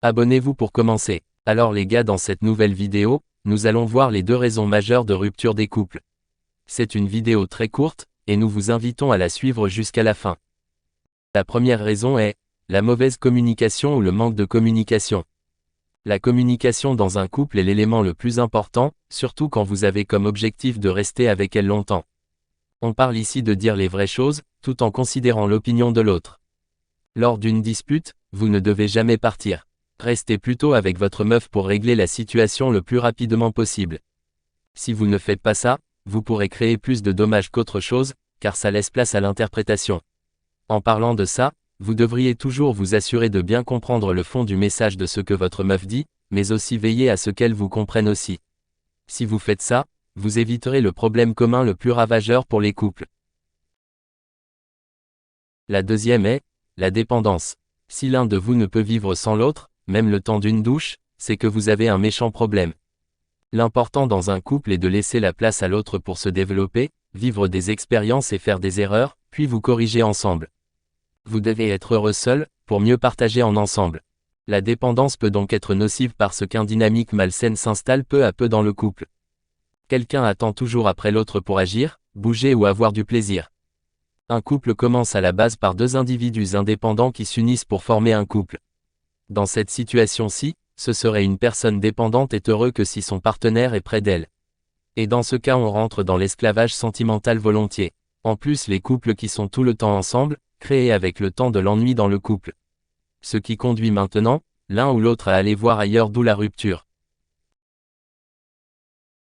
Abonnez-vous pour commencer. Alors les gars, dans cette nouvelle vidéo, nous allons voir les 2 raisons majeures de rupture des couples. C'est une vidéo très courte, et nous vous invitons à la suivre jusqu'à la fin. La première raison est la mauvaise communication ou le manque de communication. La communication dans un couple est l'élément le plus important, surtout quand vous avez comme objectif de rester avec elle longtemps. On parle ici de dire les vraies choses, tout en considérant l'opinion de l'autre. Lors d'une dispute, vous ne devez jamais partir. Restez plutôt avec votre meuf pour régler la situation le plus rapidement possible. Si vous ne faites pas ça, vous pourrez créer plus de dommages qu'autre chose, car ça laisse place à l'interprétation. En parlant de ça, vous devriez toujours vous assurer de bien comprendre le fond du message de ce que votre meuf dit, mais aussi veiller à ce qu'elle vous comprenne aussi. Si vous faites ça, vous éviterez le problème commun le plus ravageur pour les couples. La deuxième est la dépendance. Si l'un de vous ne peut vivre sans l'autre, même le temps d'une douche, c'est que vous avez un méchant problème. L'important dans un couple est de laisser la place à l'autre pour se développer, vivre des expériences et faire des erreurs, puis vous corriger ensemble. Vous devez être heureux seul, pour mieux partager en ensemble. La dépendance peut donc être nocive parce qu'une dynamique malsaine s'installe peu à peu dans le couple. Quelqu'un attend toujours après l'autre pour agir, bouger ou avoir du plaisir. Un couple commence à la base par 2 individus indépendants qui s'unissent pour former un couple. Dans cette situation-ci, ce serait une personne dépendante est heureux que si son partenaire est près d'elle. Et dans ce cas, on rentre dans l'esclavage sentimental volontiers. En plus, les couples qui sont tout le temps ensemble, créent avec le temps de l'ennui dans le couple. Ce qui conduit maintenant, l'un ou l'autre à aller voir ailleurs, d'où la rupture.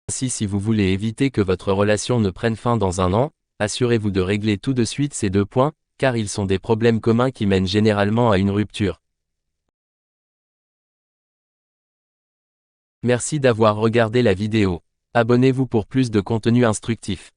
Ainsi, si vous voulez éviter que votre relation ne prenne fin dans 1 an, assurez-vous de régler tout de suite ces 2 points, car ils sont des problèmes communs qui mènent généralement à une rupture. Merci d'avoir regardé la vidéo. Abonnez-vous pour plus de contenu instructif.